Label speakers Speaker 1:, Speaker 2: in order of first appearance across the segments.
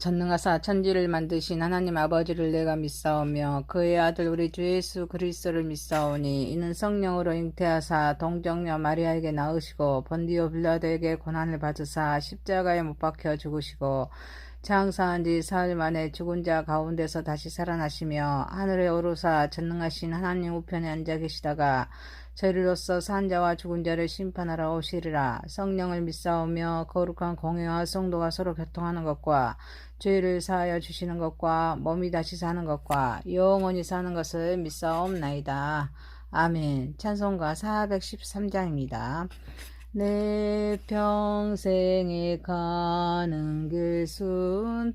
Speaker 1: 전능하사 천지를 만드신 하나님 아버지를 내가 믿사오며 그의 아들 우리 주 예수 그리스도를 믿사오니 이는 성령으로 잉태하사 동정녀 마리아에게 낳으시고 본디오 빌라도에게 고난을 받으사 십자가에 못 박혀 죽으시고 장사한 지 사흘 만에 죽은 자 가운데서 다시 살아나시며 하늘에 오르사 전능하신 하나님 우편에 앉아 계시다가 저희로서 산 자와 죽은 자를 심판하러 오시리라. 성령을 믿사오며 거룩한 공회와 성도가 서로 교통하는 것과 죄를 사하여 주시는 것과 몸이 다시 사는 것과 영원히 사는 것을 믿사옵나이다. 아멘. 찬송가 413장입니다. 내 평생에 가는 길 순탄하여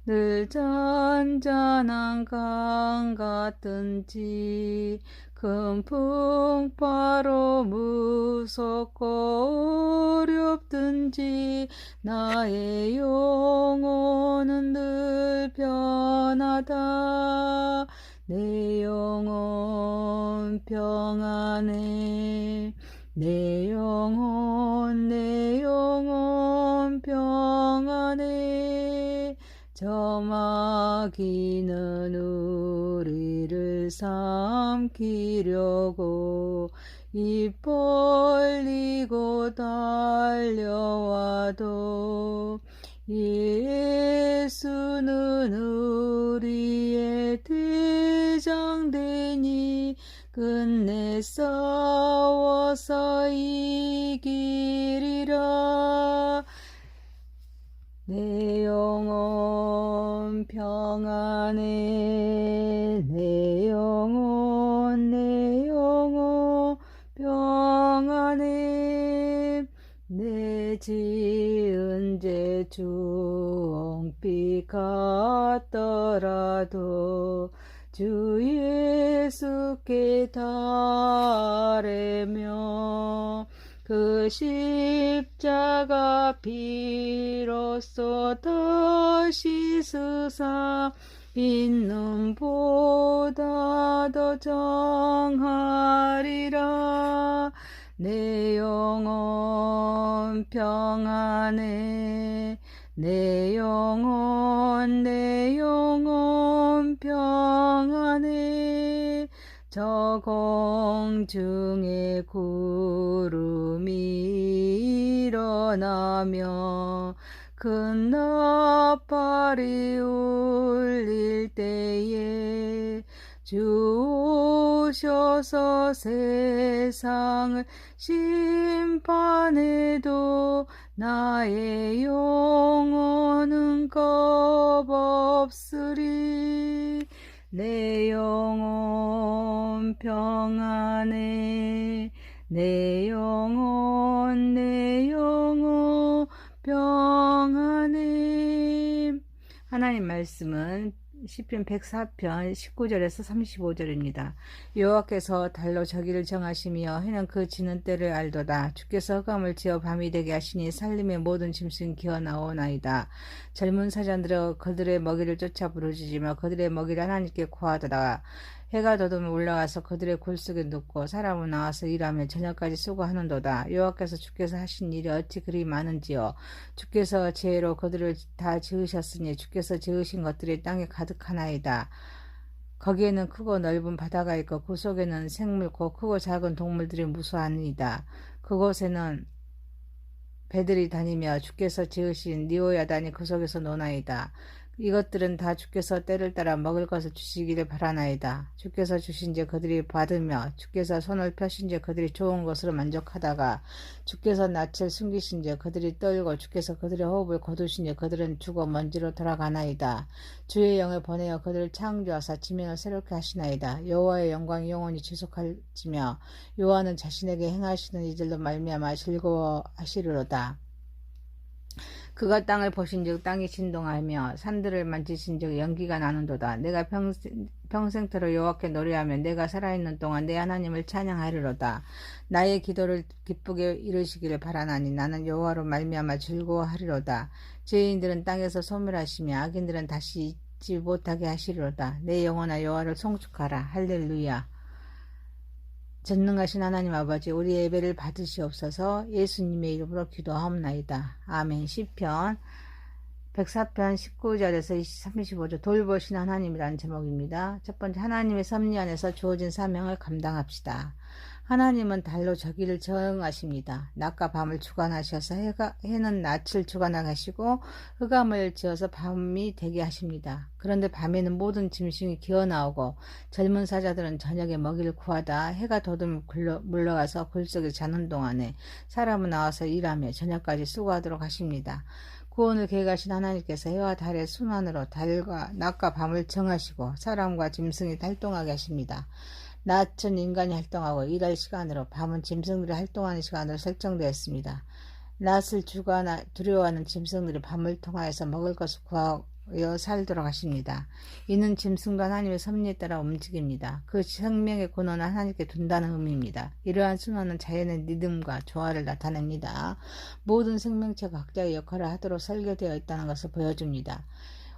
Speaker 1: 늘 잔잔한 강 같든지 큰 풍파로 무섭고 어렵든지 나의 영혼은 늘 편하다. 내 영혼 평안해. 내 영혼 평안해. 저 마귀는 우리를 삼키려고 입 벌리고 달려와도 예수는 우리의 대장되니 끝내 싸워서 이기리라. 내 영혼 평안해. 내 영혼 평안해. 내 지은 죄 주홍빛 같더라도 주 예수께 달래며 그 십자가 피로써 다시 쓰사 있는 보다 더 정하리라. 내 영혼 평안해. 내 영혼 평안해. 저 공중에 구름이 일어나며 큰 나팔이 울릴 때에 주 오셔서 세상을 심판해도 나의 영혼은 겁없으리. 내 영혼 평안해. 내 영혼 평안해. 하나님 말씀은 시편 104편 19절에서 35절입니다. 여호와께서 달로 저기를 정하시며 해는 그 지는 때를 알도다. 주께서 흑암을 지어 밤이 되게 하시니 살림의 모든 짐승 기어 나오나이다. 젊은 사자들은 그들의 먹이를 쫓아 부르짖으며 그들의 먹이를 하나님께 구하더라. 해가 돋으면 올라와서 그들의 골 속에 눕고 사람은 나와서 일하며 저녁까지 수고하는도다. 여호와께서 주께서 하신 일이 어찌 그리 많은지요. 주께서 지혜로 그들을 다 지으셨으니 주께서 지으신 것들이 땅에 가득하나이다. 거기에는 크고 넓은 바다가 있고 그 속에는 생물 곧 크고 작은 동물들이 무수하니이다. 그곳에는 배들이 다니며 주께서 지으신 니오야단이 그 속에서 노나이다. 이것들은 다 주께서 때를 따라 먹을 것을 주시기를 바라나이다. 주께서 주신지 그들이 받으며 주께서 손을 펴신지 그들이 좋은 것으로 만족하다가 주께서 낯을 숨기신지 그들이 떨고 주께서 그들의 호흡을 거두신지 그들은 죽어 먼지로 돌아가나이다. 주의 영을 보내어 그들을 창조하사 지면을 새롭게 하시나이다. 여호와의 영광이 영원히 지속할지며 여호와는 자신에게 행하시는 이들로 말미암아 즐거워하시리로다. 그가 땅을 보신즉 땅이 진동하며 산들을 만지신즉 연기가 나는도다. 내가 평생토록 여호와께 노래하며 내가 살아있는 동안 내 하나님을 찬양하리로다. 나의 기도를 기쁘게 이루시기를 바라나니 나는 여호와로 말미암아 즐거워하리로다. 죄인들은 땅에서 소멸하시며 악인들은 다시 잊지 못하게 하시리로다. 내 영혼아 여호와를 송축하라. 할렐루야. 전능하신 하나님 아버지, 우리 예배를 받으시옵소서. 예수님의 이름으로 기도하옵나이다. 아멘. 시편 104편 19절에서 35절 돌보신 하나님이라는 제목입니다. 첫 번째, 하나님의 섭리 안에서 주어진 사명을 감당합시다. 하나님은 달로 저기를 정하십니다. 낮과 밤을 주관하셔서 해는 낮을 주관하게 하시고 흑암을 지어서 밤이 되게 하십니다. 그런데 밤에는 모든 짐승이 기어나오고 젊은 사자들은 저녁에 먹이를 구하다 해가 돋으면 물러가서 굴 속에 자는 동안에 사람은 나와서 일하며 저녁까지 수고하도록 하십니다. 구원을 계획하신 하나님께서 해와 달의 순환으로 낮과 밤을 정하시고 사람과 짐승이 활동하게 하십니다. 낮은 인간이 활동하고 일할 시간으로 밤은 짐승들이 활동하는 시간으로 설정되었습니다. 낮을 두려워하는 짐승들이 밤을 통하여서 먹을 것을 구하여 살도록 하십니다. 이는 짐승도 하나님의 섭리에 따라 움직입니다. 그 생명의 근원은 하나님께 둔다는 의미입니다. 이러한 순환은 자연의 리듬과 조화를 나타냅니다. 모든 생명체가 각자의 역할을 하도록 설계되어 있다는 것을 보여줍니다.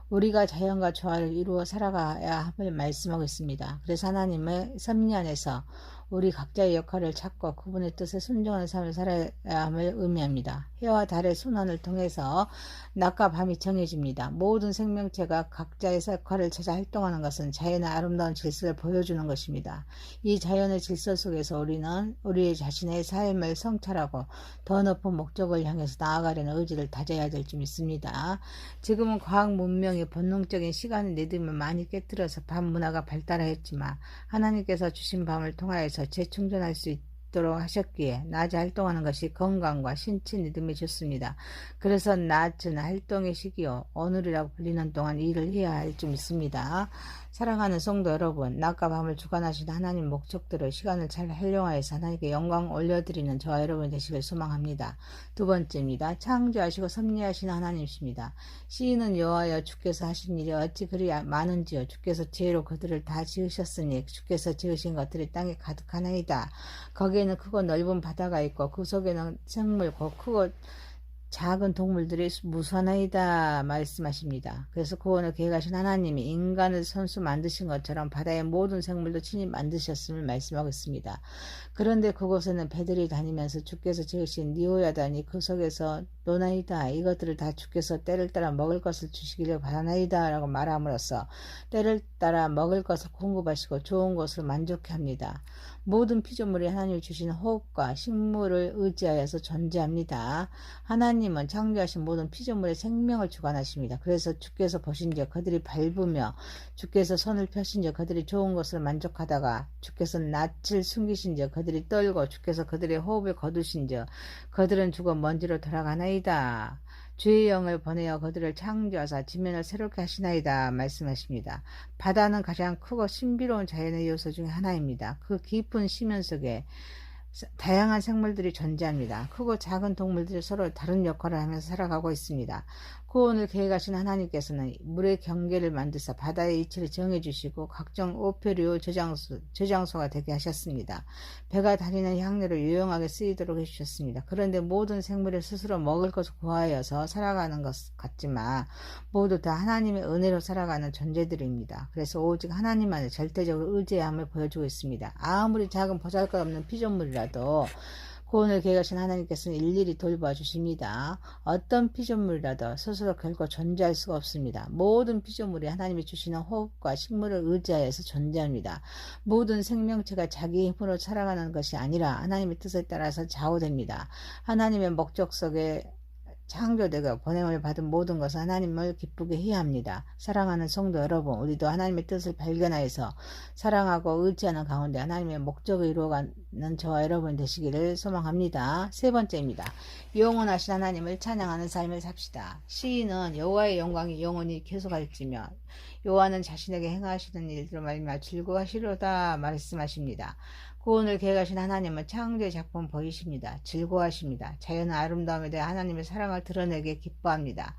Speaker 1: 우리가 자연과 조화를 이루어 살아가야 함을 말씀하고 있습니다. 그래서 하나님의 섭리 안에서 우리 각자의 역할을 찾고 그분의 뜻에 순종하는 삶을 살아야 함을 의미합니다. 해와 달의 순환을 통해서 낮과 밤이 정해집니다. 모든 생명체가 각자의 역할을 찾아 활동하는 것은 자연의 아름다운 질서를 보여주는 것입니다. 이 자연의 질서 속에서 우리는 우리 자신의 삶을 성찰하고 더 높은 목적을 향해서 나아가려는 의지를 다져야 될 줄 믿습니다. 지금은 과학 문명의 본능적인 시간의 리듬을 많이 깨뜨려서 밤 문화가 발달하였지만 하나님께서 주신 밤을 통하여서 재충전할 수 있도록 하셨기에 낮에 활동하는 것이 건강과 신체 리듬에 좋습니다. 그래서 낮은 활동의 시기요 오늘이라고 불리는 동안 일을 해야 할 줄 믿습니다. 사랑하는 성도 여러분, 낮과 밤을 주관하신 하나님 목적대로 시간을 잘 활용하여서 하나님께 영광 올려드리는 저와 여러분 되시길 소망합니다. 두 번째입니다. 창조하시고 섭리하신 하나님이십니다. 시인은 여호와여 주께서 하신 일이 어찌 그리 많은지요. 주께서 지혜로 그들을 다 지으셨으니 주께서 지으신 것들이 땅에 가득하나이다. 거기에는 크고 넓은 바다가 있고 그 속에는 생물 곧 크고 작은 동물들이 무수하나이다 말씀하십니다. 그래서 구원을 계획하신 하나님이 인간을 선수 만드신 것처럼 바다의 모든 생물도 친히 만드셨음을 말씀하고 있습니다. 그런데 그곳에는 배들이 다니면서 주께서 지으신 니오야단이 그 속에서 노나이다. 이것들을 다 주께서 때를 따라 먹을 것을 주시기를 바라나이다 라고 말함으로써 때를 따라 먹을 것을 공급하시고 좋은 것을 만족해 합니다. 모든 피조물이 하나님이 주신 호흡과 식물을 의지하여서 존재합니다. 하나님은 창조하신 모든 피조물의 생명을 주관하십니다. 그래서 주께서 보신즉 그들이 밟으며 주께서 손을 펴신즉 그들이 좋은 것을 만족하다가 주께서 낯을 숨기신즉 그들이 떨고 주께서 그들의 호흡을 거두신즉 그들은 죽어 먼지로 돌아가나이다. 주의 영을 보내어 그들을 창조하사 지면을 새롭게 하시나이다 말씀하십니다. 바다는 가장 크고 신비로운 자연의 요소 중에 하나입니다. 그 깊은 심연 속에 다양한 생물들이 존재합니다. 크고 작은 동물들이 서로 다른 역할을 하면서 살아가고 있습니다. 구원을 계획하신 하나님께서는 물의 경계를 만드사 바다의 이치를 정해주시고 각종 오표류 저장소가 되게 하셨습니다. 배가 다니는 향료로 유용하게 쓰이도록 해주셨습니다. 그런데 모든 생물이 스스로 먹을 것을 구하여서 살아가는 것 같지만 모두 다 하나님의 은혜로 살아가는 존재들입니다. 그래서 오직 하나님만을 절대적으로 의지해야 함을 보여주고 있습니다. 아무리 작은 보잘것없는 피조물이라도 구원을 계획하신 하나님께서는 일일이 돌봐 주십니다. 어떤 피조물이라도 스스로 결코 존재할 수가 없습니다. 모든 피조물이 하나님이 주시는 호흡과 식물을 의지하여서 존재합니다. 모든 생명체가 자기 힘으로 살아가는 것이 아니라 하나님의 뜻에 따라서 좌우됩니다. 하나님의 목적 속에 창조되고 보냄을 받은 모든 것은 하나님을 기쁘게 해야 합니다. 사랑하는 성도 여러분, 우리도 하나님의 뜻을 발견하여서 사랑하고 의지하는 가운데 하나님의 목적을 이루어가는 저와 여러분 되시기를 소망합니다. 세 번째입니다. 영원하신 하나님을 찬양하는 삶을 삽시다. 시인은 여호와의 영광이 영원히 계속할지며 여호와는 자신에게 행하시는 일들로 말미암아 즐거워하시로다 말씀하십니다. 구원을 계획하신 하나님은 창조의 작품 보이십니다. 즐거워하십니다. 자연의 아름다움에 대해 하나님의 사랑을 드러내게 기뻐합니다.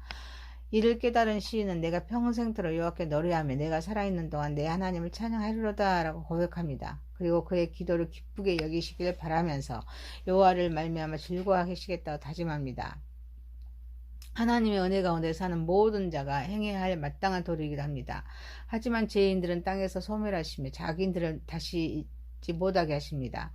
Speaker 1: 이를 깨달은 시인은 내가 평생토록 여호와께 노래하며 내가 살아있는 동안 내 하나님을 찬양하리로다 라고 고백합니다. 그리고 그의 기도를 기쁘게 여기시기를 바라면서 여호와를 말미암아 즐거워하시겠다고 다짐합니다. 하나님의 은혜 가운데 사는 모든 자가 행해야 할 마땅한 도리이기도 합니다. 하지만 죄인들은 땅에서 소멸하시며 자기인들은 다시 잊지 못하게 하십니다.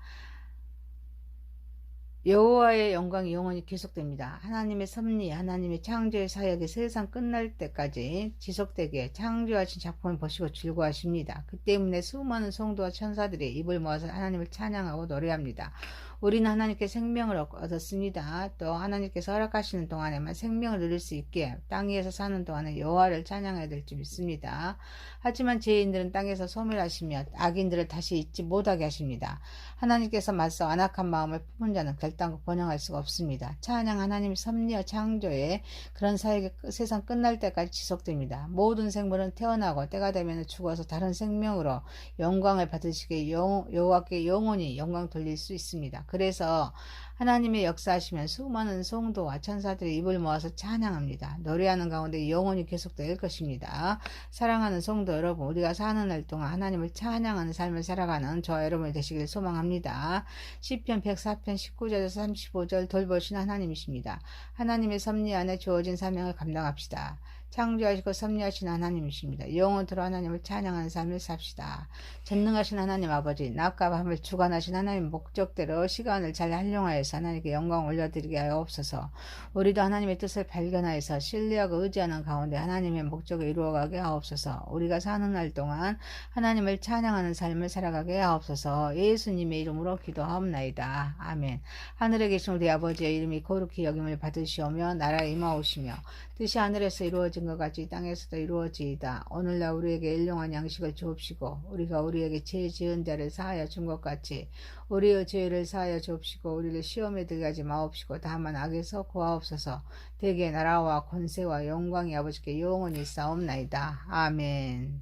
Speaker 1: 여호와의 영광이 영원히 계속됩니다. 하나님의 섭리, 하나님의 창조의 사역이 세상 끝날 때까지 지속되게 창조하신 작품을 보시고 즐거워하십니다. 그 때문에 수많은 성도와 천사들이 입을 모아서 하나님을 찬양하고 노래합니다. 우리는 하나님께 생명을 얻었습니다. 또 하나님께서 허락하시는 동안에만 생명을 누릴 수 있게 땅 위에서 사는 동안에 여호와를 찬양해야 될 줄 믿습니다. 하지만 죄인들은 땅에서 소멸하시며 악인들을 다시 잊지 못하게 하십니다. 하나님께서 맞서 완악한 마음을 품은 자는 결단코 번영할 수가 없습니다. 찬양 하나님의 섭리와 창조에 그런 사역이 세상 끝날 때까지 지속됩니다. 모든 생물은 태어나고 때가 되면 죽어서 다른 생명으로 영광을 받으시기에 여호와께 영원히 영광 돌릴 수 있습니다. 그래서 하나님의 역사하시면 수많은 성도와 천사들이 입을 모아서 찬양합니다. 노래하는 가운데 영원히 계속될 것입니다. 사랑하는 성도 여러분, 우리가 사는 날 동안 하나님을 찬양하는 삶을 살아가는 저와 여러분이 되시길 소망합니다. 시편 104편 19절에서 35절 돌보시는 하나님이십니다. 하나님의 섭리 안에 주어진 사명을 감당합시다. 창조하시고 섭리하신 하나님이십니다. 영원토록 하나님을 찬양하는 삶을 삽시다. 전능하신 하나님 아버지, 낮과 밤을 주관하신 하나님 목적대로 시간을 잘 활용하여서 하나님께 영광 올려드리게 하옵소서. 우리도 하나님의 뜻을 발견하여서 신뢰하고 의지하는 가운데 하나님의 목적을 이루어가게 하옵소서. 우리가 사는 날 동안 하나님을 찬양하는 삶을 살아가게 하옵소서. 예수님의 이름으로 기도하옵나이다. 아멘. 하늘에 계신 우리 아버지의 이름이 거룩히 여김을 받으시오며 나라에 임하오시며 뜻이 하늘에서 이루어진 것 같이 땅에서도 이루어지이다. 오늘날 우리에게 일용할 양식을 주옵시고 우리가 우리에게 죄 지은 자를 사하여 준 것 같이 우리의 죄를 사하여 주옵시고 우리를 시험에 들게 하지 마옵시고 다만 악에서 구하옵소서. 대개 나라와 권세와 영광이 아버지께 영원히 있사옵나이다. 아멘.